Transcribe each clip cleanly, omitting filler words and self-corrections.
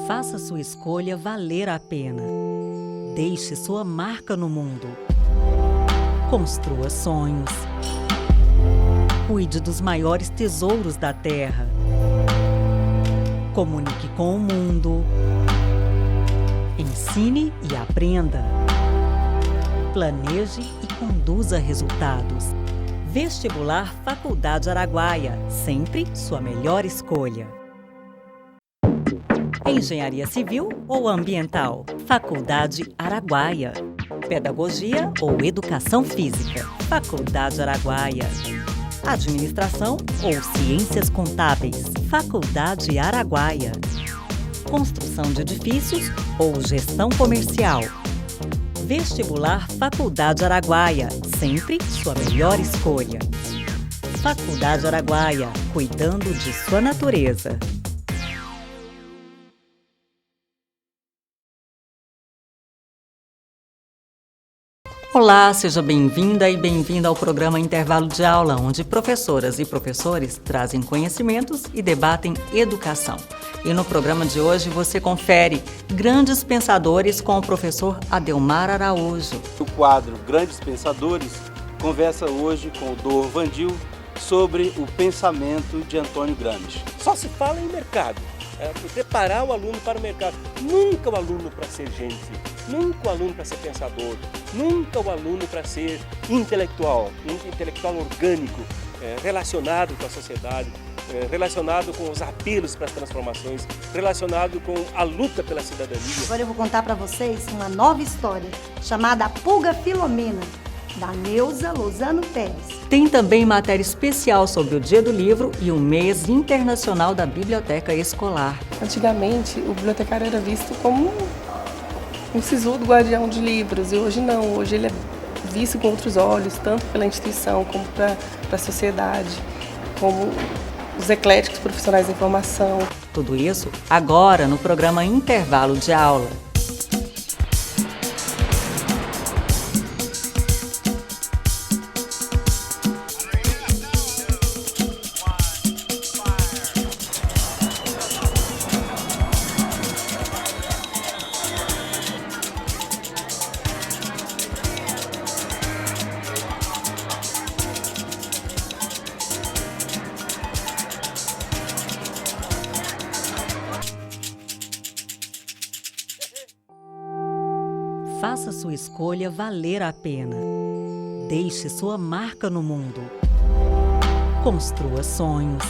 Faça sua escolha valer a pena. Deixe sua marca no mundo. Construa sonhos. Cuide dos maiores tesouros da terra. Comunique com o mundo. Ensine e aprenda. Planeje e conduza resultados. Vestibular Faculdade Araguaia, sempre sua melhor escolha. Engenharia Civil ou Ambiental? Faculdade Araguaia. Pedagogia ou Educação Física? Faculdade Araguaia. Administração ou Ciências Contábeis? Faculdade Araguaia. Construção de edifícios ou Gestão Comercial? Vestibular Faculdade Araguaia, sempre sua melhor escolha. Faculdade Araguaia, cuidando de sua natureza. Olá, seja bem-vinda e bem-vindo ao programa Intervalo de Aula, onde professoras e professores trazem conhecimentos e debatem educação. E no programa de hoje você confere Grandes Pensadores com o professor Adelmar Araújo. O quadro Grandes Pensadores conversa hoje com o Dor Vandil sobre o pensamento de Antônio Gramsci. Só se fala em mercado, preparar o aluno para o mercado. Nunca o aluno para ser gente, nunca o aluno para ser pensador, nunca o aluno para ser intelectual, intelectual orgânico, relacionado com a sociedade, relacionado com os apelos para as transformações, relacionado com a luta pela cidadania. Agora eu vou contar para vocês uma nova história chamada A Pulga Filomena, da Neuza Lozano Teles. Tem também matéria especial sobre o Dia do Livro e o Mês Internacional da Biblioteca Escolar. Antigamente, o bibliotecário era visto como um sisudo guardião de livros, e hoje não. Hoje ele é visto com outros olhos, tanto pela instituição como para a sociedade, como os ecléticos profissionais da informação. Tudo isso agora no programa Intervalo de Aula. Faça sua escolha valer a pena. Deixe sua marca no mundo. Construa sonhos.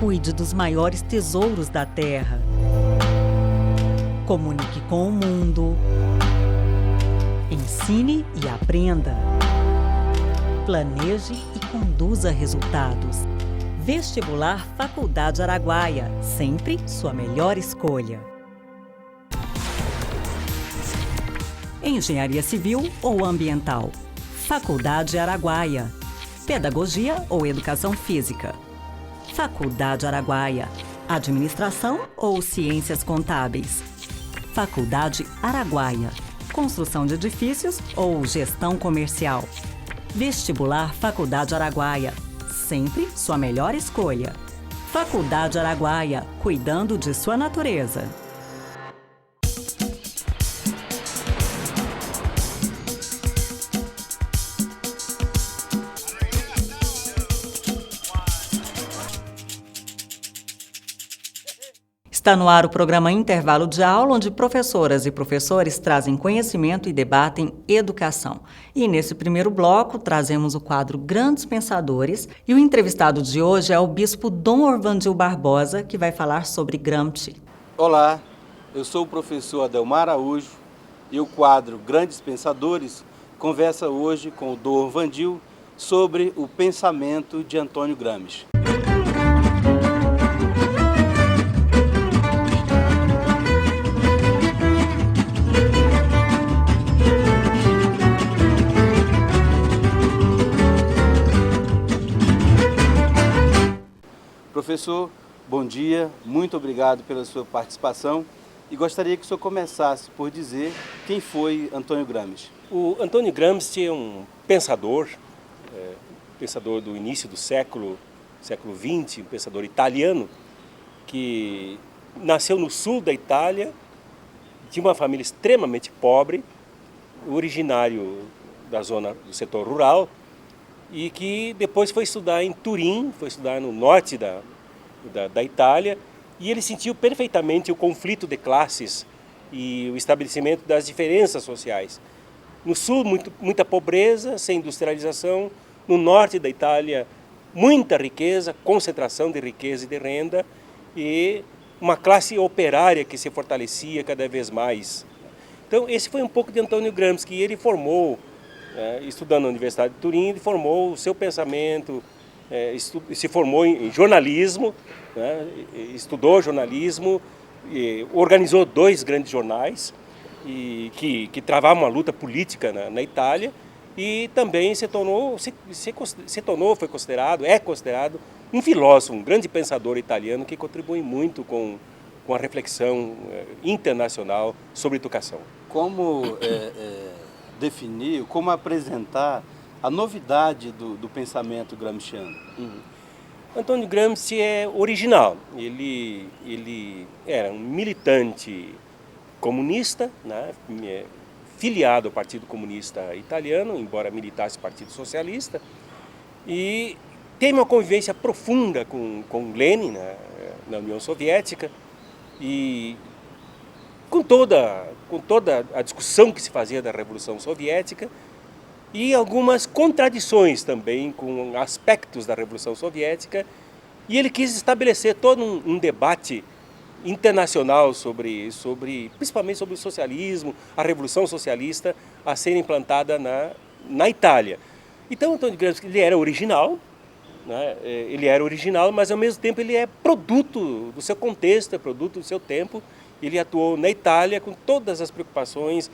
Cuide dos maiores tesouros da terra. Comunique com o mundo. Ensine e aprenda. Planeje e conduza resultados. Vestibular Faculdade Araguaia, sempre sua melhor escolha. Engenharia Civil ou Ambiental? Faculdade Araguaia. Pedagogia ou Educação Física? Faculdade Araguaia. Administração ou Ciências Contábeis? Faculdade Araguaia. Construção de edifícios ou Gestão Comercial? Vestibular Faculdade Araguaia. Sempre sua melhor escolha. Faculdade Araguaia, cuidando de sua natureza. Está no ar o programa Intervalo de Aula, onde professoras e professores trazem conhecimento e debatem educação. E nesse primeiro bloco, trazemos o quadro Grandes Pensadores, e o entrevistado de hoje é o bispo Dom Orvandil Barbosa, que vai falar sobre Gramsci. Olá, eu sou o professor Adelmar Araújo e o quadro Grandes Pensadores conversa hoje com o Dor Vandil sobre o pensamento de Antônio Gramsci. Professor, bom dia, muito obrigado pela sua participação e gostaria que o senhor começasse por dizer quem foi Antônio Gramsci. O Antônio Gramsci é um pensador do início do século XX, um pensador italiano que nasceu no sul da Itália, de uma família extremamente pobre, originário da zona do setor rural, e que depois foi estudar em Turim, foi estudar no norte da Itália, e ele sentiu perfeitamente o conflito de classes e o estabelecimento das diferenças sociais. No sul, muita pobreza, sem industrialização. No norte da Itália, muita riqueza, concentração de riqueza e de renda, e uma classe operária que se fortalecia cada vez mais. Então, esse foi um pouco de Antônio Gramsci, que ele formou, estudando na Universidade de Turim, ele formou o seu pensamento, se formou em jornalismo, estudou jornalismo, organizou 2 grandes jornais que travavam uma luta política na Itália, e também foi considerado, é considerado um filósofo, um grande pensador italiano que contribui muito com a reflexão internacional sobre educação. Como definir, como apresentar a novidade do pensamento gramsciano? Antônio Gramsci é original. Ele era um militante comunista, né, filiado ao Partido Comunista Italiano, embora militasse o Partido Socialista, e tem uma convivência profunda com Lenin, né, na União Soviética, e com toda a discussão que se fazia da Revolução Soviética, e algumas contradições também com aspectos da Revolução Soviética, e ele quis estabelecer todo um debate internacional principalmente sobre o socialismo, a Revolução Socialista a ser implantada na Itália. Então, Antônio Gramsci, ele era original, né? Ele era original, mas ao mesmo tempo ele é produto do seu contexto, é produto do seu tempo. Ele atuou na Itália com todas as preocupações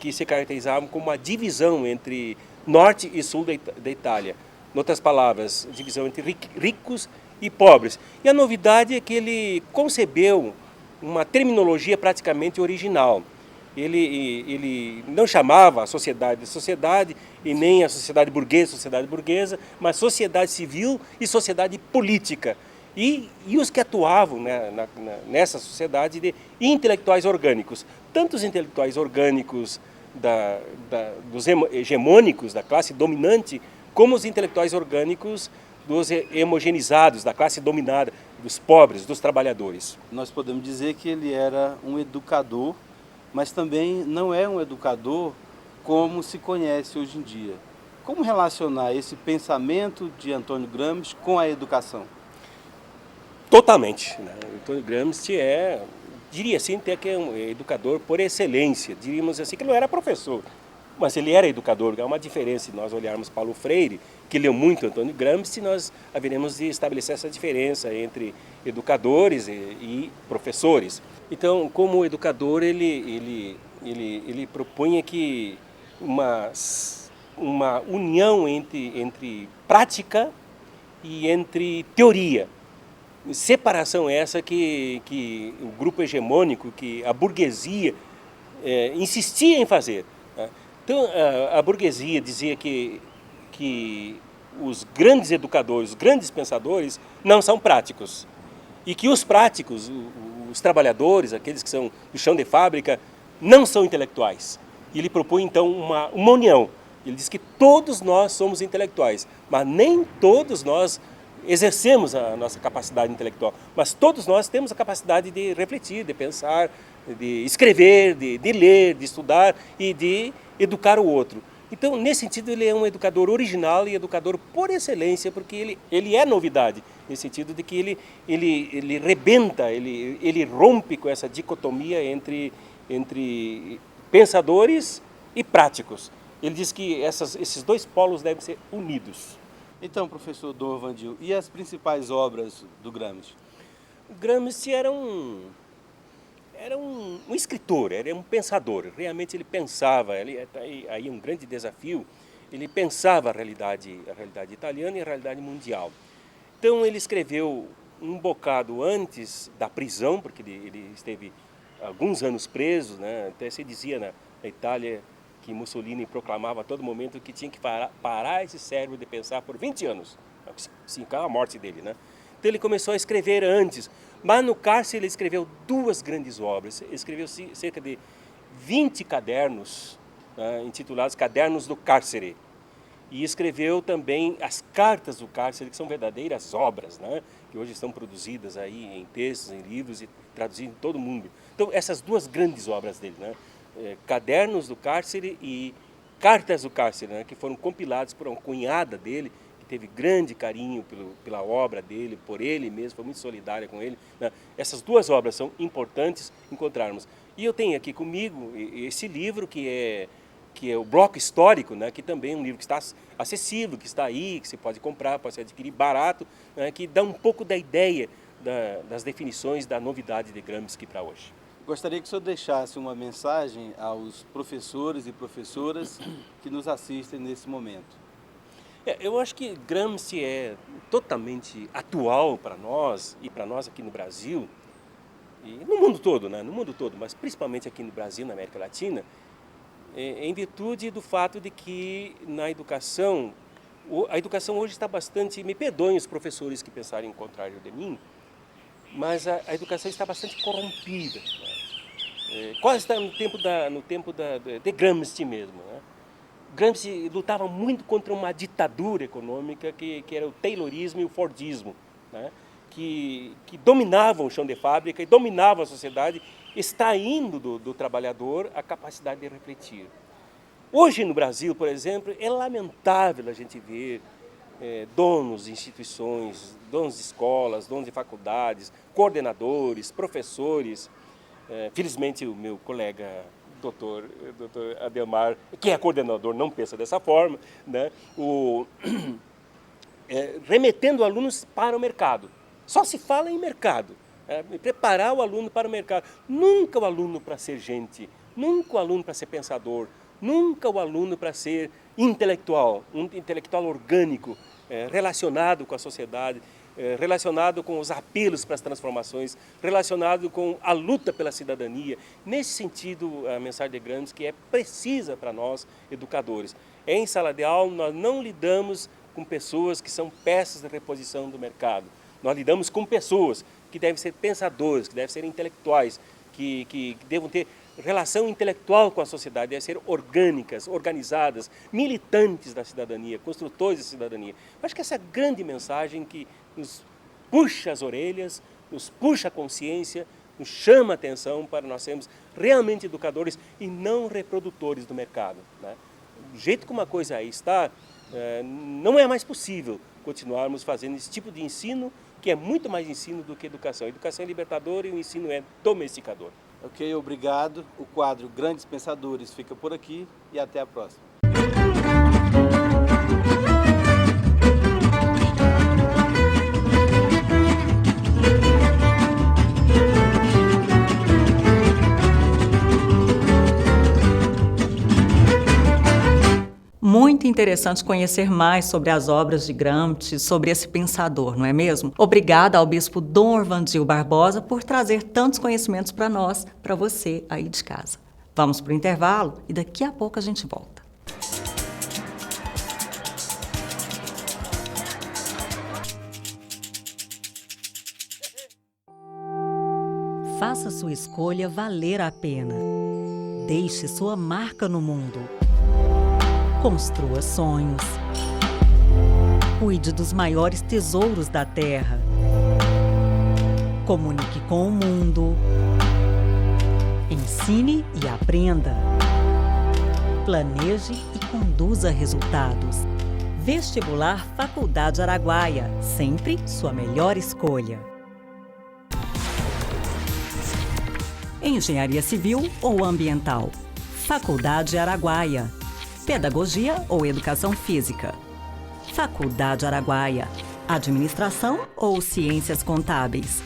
que se caracterizavam como uma divisão entre norte e sul da Itália. Em outras palavras, divisão entre ricos e pobres. E a novidade é que ele concebeu uma terminologia praticamente original. Ele não chamava a sociedade de sociedade, e nem a sociedade burguesa, mas sociedade civil e sociedade política. E os que atuavam, né, nessa sociedade de intelectuais orgânicos, tanto os intelectuais orgânicos dos hegemônicos, da classe dominante, como os intelectuais orgânicos dos homogeneizados, da classe dominada, dos pobres, dos trabalhadores. Nós podemos dizer que ele era um educador, mas também não é um educador como se conhece hoje em dia. Como relacionar esse pensamento de Antônio Gramsci com a educação? Totalmente, né? Antônio Gramsci diria assim, até que é um educador por excelência. Diríamos assim que ele não era professor, mas ele era educador. Há uma diferença. Se nós olharmos Paulo Freire, que leu muito Antônio Gramsci, nós haveremos de estabelecer essa diferença entre educadores e professores. Então, como educador, ele propunha que uma união entre prática e entre teoria. Separação essa que o grupo hegemônico, que a burguesia insistia em fazer. Né? Então, a burguesia dizia que os grandes educadores, os grandes pensadores, não são práticos. E que os práticos, os trabalhadores, aqueles que são do chão de fábrica, não são intelectuais. E ele propõe, então, uma união. Ele diz que todos nós somos intelectuais, mas nem todos nós exercemos a nossa capacidade intelectual, mas todos nós temos a capacidade de refletir, de pensar, de escrever, de ler, de estudar e de educar o outro. Então, nesse sentido, ele é um educador original e educador por excelência, porque ele é novidade, nesse sentido de que ele rebenta, ele rompe com essa dicotomia entre pensadores e práticos. Ele diz que esses 2 polos devem ser unidos. Então, professor Dorvandil, e as principais obras do Gramsci? O Gramsci era um escritor, era um pensador. Realmente ele pensava, aí um grande desafio, ele pensava a realidade italiana e a realidade mundial. Então ele escreveu um bocado antes da prisão, porque ele esteve alguns anos preso, né? Até se dizia na Itália que Mussolini proclamava a todo momento que tinha que parar esse cérebro de pensar por 20 anos, assim, com a morte dele, né? Então ele começou a escrever antes, Mas no cárcere ele escreveu 2 grandes obras. Ele escreveu cerca de 20 cadernos, né, intitulados Cadernos do Cárcere. E escreveu também as cartas do cárcere, que são verdadeiras obras, né, que hoje estão produzidas aí em textos, em livros e traduzidas em todo o mundo. Então, essas 2 grandes obras dele, né, Cadernos do Cárcere e Cartas do Cárcere, né, que foram compilados por uma cunhada dele, que teve grande carinho pela obra dele, por ele mesmo, foi muito solidária com ele, né. Essas 2 obras são importantes encontrarmos. E eu tenho aqui comigo esse livro que é o Bloco Histórico, né, que também é um livro que está acessível, que está aí, que você pode comprar, pode adquirir barato, né, que dá um pouco da ideia das definições da novidade de Gramsci para hoje. Gostaria que o senhor deixasse uma mensagem aos professores e professoras que nos assistem nesse momento. Eu acho que Gramsci é totalmente atual para nós, e para nós aqui no Brasil, e no mundo todo, né, no mundo todo, mas principalmente aqui no Brasil, na América Latina, em virtude do fato de que na educação, a educação hoje está bastante, me perdoem os professores que pensarem o contrário de mim, mas a educação está bastante corrompida, né? Quase está no tempo de Gramsci mesmo, né? Gramsci lutava muito contra uma ditadura econômica que era o Taylorismo e o Fordismo, né? Que dominavam o chão de fábrica e dominavam a sociedade, extraindo do trabalhador a capacidade de refletir. Hoje no Brasil, por exemplo, é lamentável a gente ver donos de instituições, donos de escolas, donos de faculdades, coordenadores, professores. Felizmente o meu colega doutor Ademar, que é coordenador, não pensa dessa forma, né? Remetendo alunos para o mercado. Só se fala em mercado. Preparar o aluno para o mercado. Nunca o aluno para ser gente, nunca o aluno para ser pensador, nunca o aluno para ser intelectual, um intelectual orgânico, relacionado com a sociedade, relacionado com os apelos para as transformações, relacionado com a luta pela cidadania. Nesse sentido, a mensagem de Gramsci que é precisa para nós, educadores. Em sala de aula, nós não lidamos com pessoas que são peças de reposição do mercado. Nós lidamos com pessoas que devem ser pensadores, que devem ser intelectuais, que devam ter relação intelectual com a sociedade, devem ser orgânicas, organizadas, militantes da cidadania, construtores da cidadania. Eu acho que essa é a grande mensagem que nos puxa as orelhas, nos puxa a consciência, nos chama a atenção para nós sermos realmente educadores e não reprodutores do mercado, né? Do jeito como a coisa aí está, não é mais possível continuarmos fazendo esse tipo de ensino, que é muito mais ensino do que educação. A educação é libertadora e o ensino é domesticador. Ok, obrigado. O quadro Grandes Pensadores fica por aqui e até a próxima. Muito interessante conhecer mais sobre as obras de Gramsci, sobre esse pensador, não é mesmo? Obrigada ao bispo Dom Orvandil Barbosa por trazer tantos conhecimentos para nós, para você aí de casa. Vamos para o intervalo e daqui a pouco a gente volta. Faça sua escolha valer a pena. Deixe sua marca no mundo. Construa sonhos. Cuide dos maiores tesouros da terra. Comunique com o mundo. Ensine e aprenda. Planeje e conduza resultados. Vestibular Faculdade Araguaia. Sempre sua melhor escolha. Engenharia Civil ou Ambiental. Faculdade Araguaia. Pedagogia ou Educação Física. Faculdade Araguaia. Administração ou Ciências Contábeis.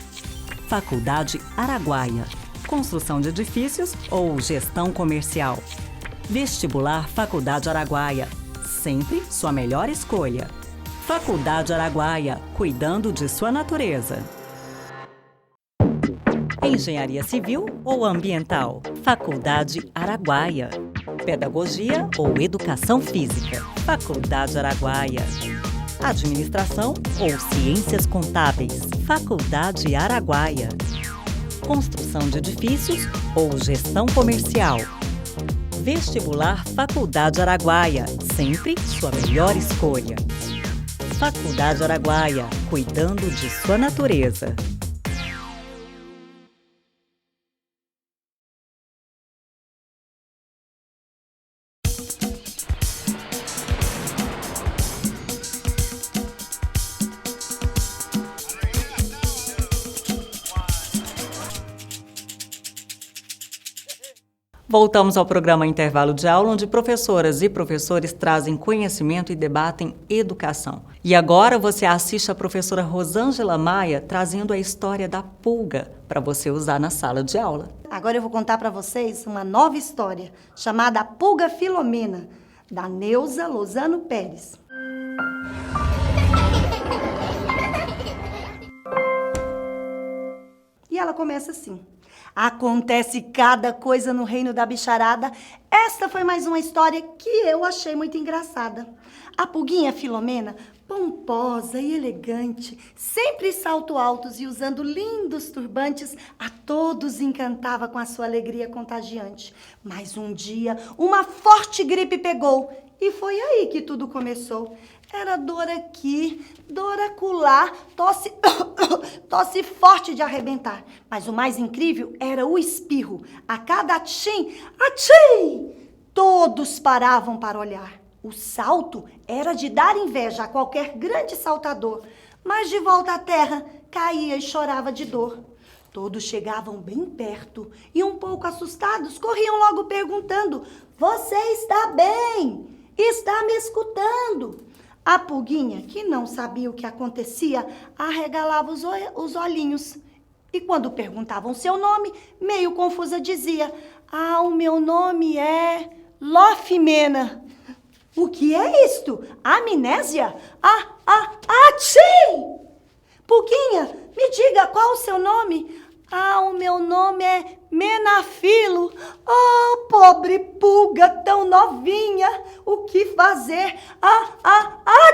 Faculdade Araguaia. Construção de edifícios ou Gestão Comercial. Vestibular Faculdade Araguaia. Sempre sua melhor escolha. Faculdade Araguaia. Cuidando de sua natureza. Engenharia Civil ou Ambiental. Faculdade Araguaia. Pedagogia ou Educação Física. Faculdade Araguaia. Administração ou Ciências Contábeis, Faculdade Araguaia. Construção de edifícios ou Gestão Comercial. Vestibular Faculdade Araguaia, sempre sua melhor escolha. Faculdade Araguaia, cuidando de sua natureza. Voltamos ao programa Intervalo de Aula, onde professoras e professores trazem conhecimento e debatem educação. E agora você assiste a professora Rosângela Maia trazendo a história da pulga para você usar na sala de aula. Agora eu vou contar para vocês uma nova história chamada A Pulga Filomena, da Neuza Lozano Pérez. E ela começa assim. Acontece cada coisa no reino da bicharada. Esta foi mais uma história que eu achei muito engraçada. A pulguinha Filomena, pomposa e elegante, sempre salto altos e usando lindos turbantes, a todos encantava com a sua alegria contagiante. Mas um dia, uma forte gripe pegou e foi aí que tudo começou. Era dor aqui, dor acolá, tosse forte de arrebentar. Mas o mais incrível era o espirro. A cada atchim, todos paravam para olhar. O salto era de dar inveja a qualquer grande saltador. Mas de volta à terra, caía e chorava de dor. Todos chegavam bem perto e um pouco assustados, corriam logo perguntando: "Você está bem? Está me escutando?" A pulguinha, que não sabia o que acontecia, arregalava os olhinhos. E quando perguntavam seu nome, meio confusa dizia: "Ah, o meu nome é Lofimena." "O que é isto? Amnésia? Tchim! Pulguinha, me diga qual o seu nome." "Ah, o meu nome é Menafilo." "Oh, pobre pulga tão novinha, o que fazer?"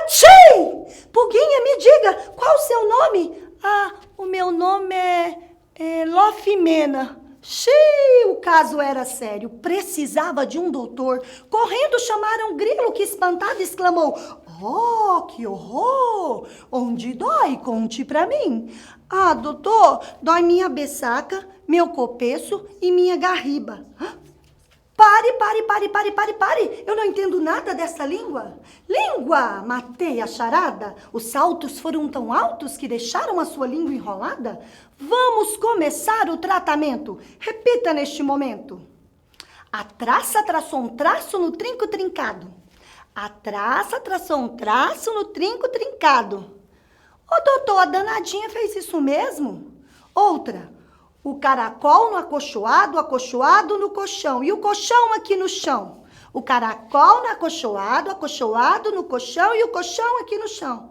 Tchim! "Pulguinha, me diga qual o seu nome." "Ah, o meu nome é Lofimena." Xiii, o caso era sério, precisava de um doutor. Correndo chamaram um grilo que espantado exclamou: "Oh, que horror! Onde dói? Conte pra mim." "Ah, doutor, dói minha beçaca, meu copeço e minha garriba." Pare, eu não entendo nada dessa língua." "Língua? Matei a charada? Os saltos foram tão altos que deixaram a sua língua enrolada? Vamos começar o tratamento. Repita neste momento." A traça traçou um traço no trinco trincado. A traça traçou um traço no trinco trincado. "Ô, doutor, a danadinha fez isso mesmo?" Outra. O caracol no acolchoado, acolchoado no colchão, e o colchão aqui no chão. O caracol no acolchoado, acolchoado no colchão, e o colchão aqui no chão.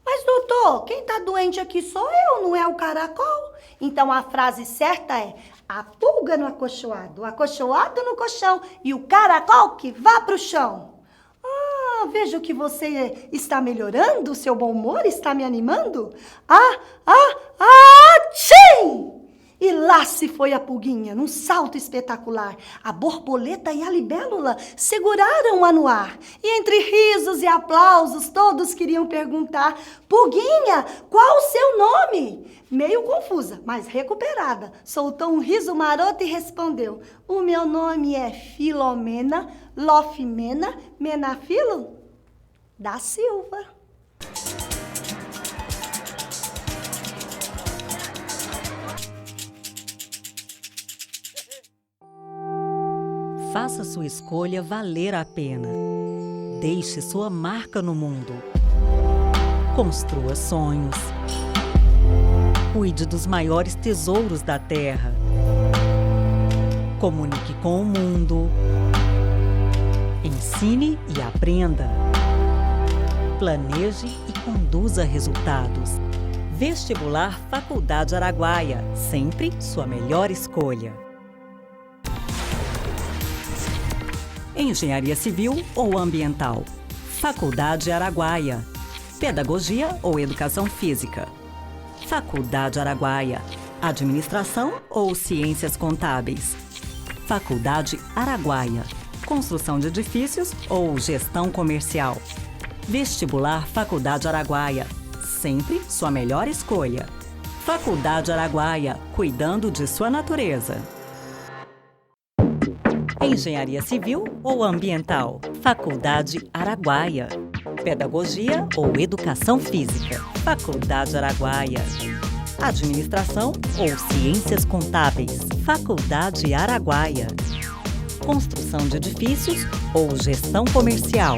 "Mas, doutor, quem tá doente aqui sou eu, não é o caracol." Então, a frase certa é: a pulga no acolchoado, o acolchoado no colchão, e o caracol que vá pro chão. "Ah, vejo que você está melhorando, seu bom humor está me animando." Tchim! E lá se foi a pulguinha, num salto espetacular. A borboleta e a libélula seguraram-a no ar. E entre risos e aplausos, todos queriam perguntar: "Pulguinha, qual o seu nome?" Meio confusa, mas recuperada, soltou um riso maroto e respondeu: "O meu nome é Filomena Lofimena Menafilo da Silva." Faça sua escolha valer a pena. Deixe sua marca no mundo. Construa sonhos. Cuide dos maiores tesouros da terra. Comunique com o mundo. Ensine e aprenda. Planeje e conduza resultados. Vestibular Faculdade Araguaia, sempre sua melhor escolha. Engenharia Civil ou Ambiental? Faculdade Araguaia. Pedagogia ou Educação Física? Faculdade Araguaia. Administração ou Ciências Contábeis? Faculdade Araguaia. Construção de edifícios ou Gestão Comercial? Vestibular Faculdade Araguaia. Sempre sua melhor escolha. Faculdade Araguaia, cuidando de sua natureza. Engenharia Civil ou Ambiental? Faculdade Araguaia. Pedagogia ou Educação Física? Faculdade Araguaia. Administração ou Ciências Contábeis? Faculdade Araguaia. Construção de edifícios ou Gestão Comercial?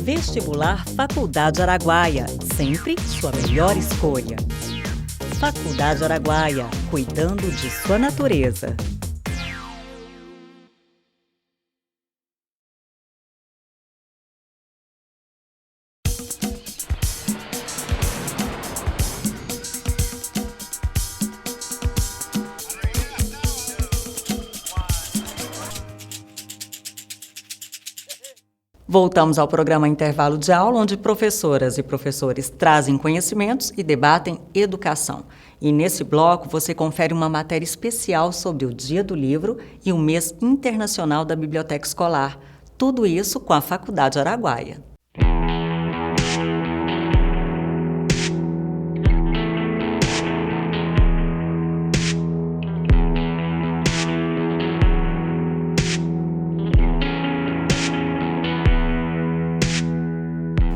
Vestibular Faculdade Araguaia, sempre sua melhor escolha. Faculdade Araguaia, cuidando de sua natureza. Voltamos ao programa Intervalo de Aula, onde professoras e professores trazem conhecimentos e debatem educação. E nesse bloco você confere uma matéria especial sobre o Dia do Livro e o Mês Internacional da Biblioteca Escolar. Tudo isso com a Faculdade Araguaia.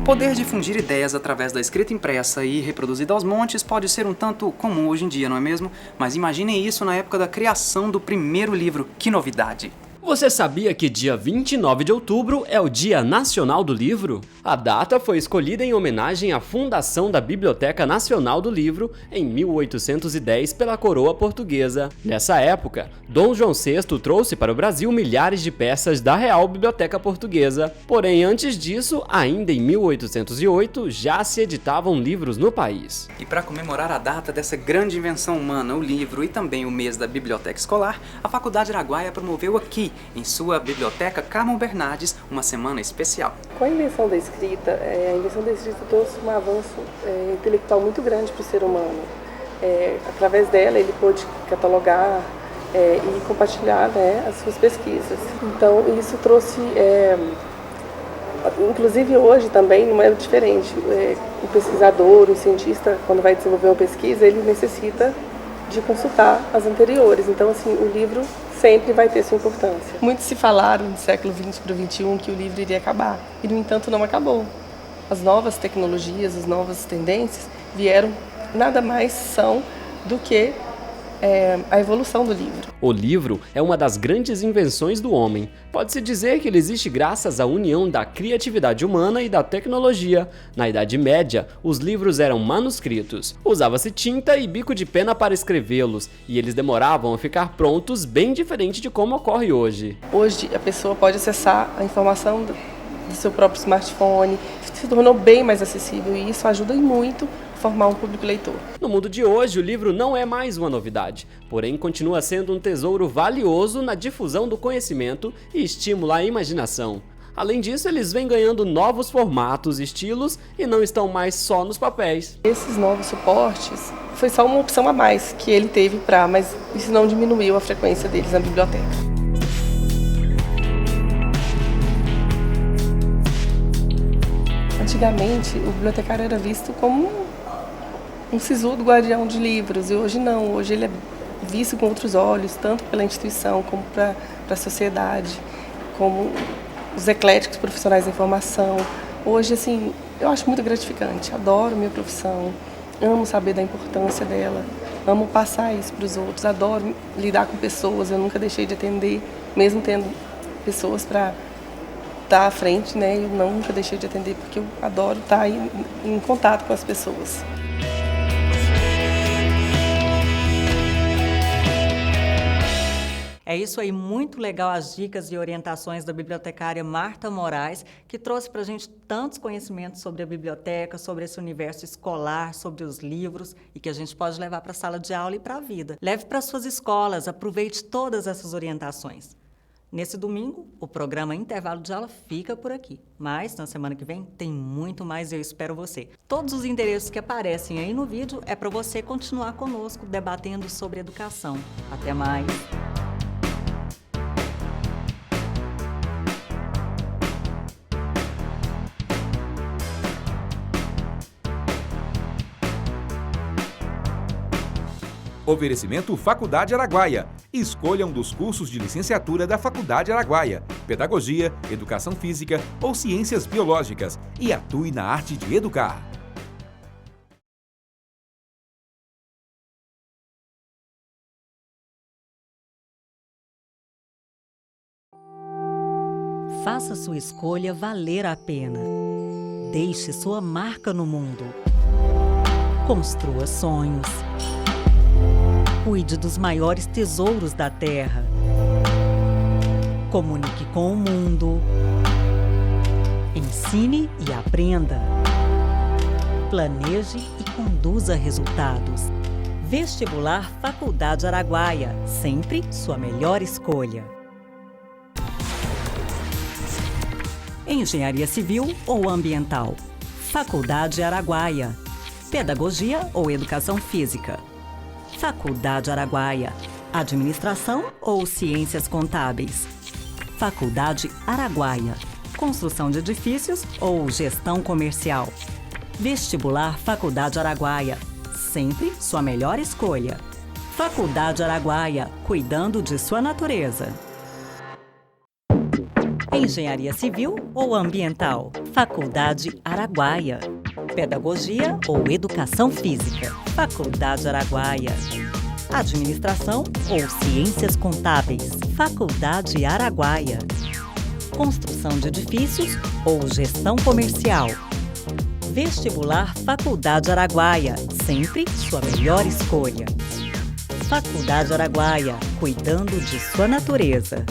Poder difundir ideias através da escrita impressa e reproduzida aos montes pode ser um tanto comum hoje em dia, não é mesmo? Mas imaginem isso na época da criação do primeiro livro. Que novidade! Você sabia que dia 29 de outubro é o Dia Nacional do Livro? A data foi escolhida em homenagem à fundação da Biblioteca Nacional do Livro em 1810 pela coroa portuguesa. Nessa época, Dom João VI trouxe para o Brasil milhares de peças da Real Biblioteca Portuguesa. Porém, antes disso, ainda em 1808, já se editavam livros no país. E para comemorar a data dessa grande invenção humana, o livro e também o mês da Biblioteca Escolar, a Faculdade Araguaia promoveu aqui, em sua biblioteca Carmo Bernardes, uma semana especial. Com a invenção da escrita trouxe um avanço intelectual muito grande para o ser humano. Através dela ele pôde catalogar e compartilhar, né, as suas pesquisas. Então isso trouxe, inclusive hoje também não é diferente. O pesquisador, o cientista, quando vai desenvolver uma pesquisa, ele necessita de consultar as anteriores. Então assim, o livro sempre vai ter sua importância. Muito se falaram do século XX para o XXI que o livro iria acabar, e no entanto não acabou. As novas tecnologias, as novas tendências vieram, nada mais são do que a evolução do livro. O livro é uma das grandes invenções do homem. Pode-se dizer que ele existe graças à união da criatividade humana e da tecnologia. Na Idade Média, os livros eram manuscritos. Usava-se tinta e bico de pena para escrevê-los, e eles demoravam a ficar prontos, bem diferente de como ocorre hoje. Hoje, a pessoa pode acessar a informação do seu próprio smartphone, se tornou bem mais acessível, e isso ajuda muito a formar um público leitor. No mundo de hoje, o livro não é mais uma novidade, porém continua sendo um tesouro valioso na difusão do conhecimento e estimula a imaginação. Além disso, eles vêm ganhando novos formatos, estilos e não estão mais só nos papéis. Esses novos suportes foi só uma opção a mais que ele teve mas isso não diminuiu a frequência deles na biblioteca. Antigamente, o bibliotecário era visto como um sisudo guardião de livros, e hoje não. Hoje ele é visto com outros olhos, tanto pela instituição como para a sociedade, como os ecléticos profissionais da informação. Hoje, assim, eu acho muito gratificante, adoro minha profissão, amo saber da importância dela, amo passar isso para os outros, adoro lidar com pessoas, eu nunca deixei de atender, mesmo tendo pessoas para estar à frente, né? Eu nunca deixei de atender porque eu adoro estar aí em contato com as pessoas. É isso aí, muito legal as dicas e orientações da bibliotecária Marta Moraes, que trouxe para a gente tantos conhecimentos sobre a biblioteca, sobre esse universo escolar, sobre os livros, e que a gente pode levar para a sala de aula e para a vida. Leve para suas escolas, aproveite todas essas orientações. Nesse domingo, o programa Intervalo de Aula fica por aqui. Mas, na semana que vem, tem muito mais e eu espero você. Todos os endereços que aparecem aí no vídeo é para você continuar conosco debatendo sobre educação. Até mais! Oferecimento Faculdade Araguaia. Escolha um dos cursos de licenciatura da Faculdade Araguaia, Pedagogia, Educação Física ou Ciências Biológicas e atue na arte de educar. Faça sua escolha valer a pena. Deixe sua marca no mundo. Construa sonhos. Cuide dos maiores tesouros da terra. Comunique com o mundo. Ensine e aprenda. Planeje e conduza resultados. Vestibular Faculdade Araguaia. Sempre sua melhor escolha. Engenharia Civil ou Ambiental. Faculdade Araguaia. Pedagogia ou Educação Física. Faculdade Araguaia. Administração ou Ciências Contábeis. Faculdade Araguaia. Construção de edifícios ou Gestão Comercial. Vestibular Faculdade Araguaia. Sempre sua melhor escolha. Faculdade Araguaia. Cuidando de sua natureza. Engenharia Civil ou Ambiental. Faculdade Araguaia. Pedagogia ou Educação Física. Faculdade Araguaia. Administração ou Ciências Contábeis. Faculdade Araguaia. Construção de edifícios ou Gestão Comercial. Vestibular Faculdade Araguaia. Sempre sua melhor escolha. Faculdade Araguaia. Cuidando de sua natureza.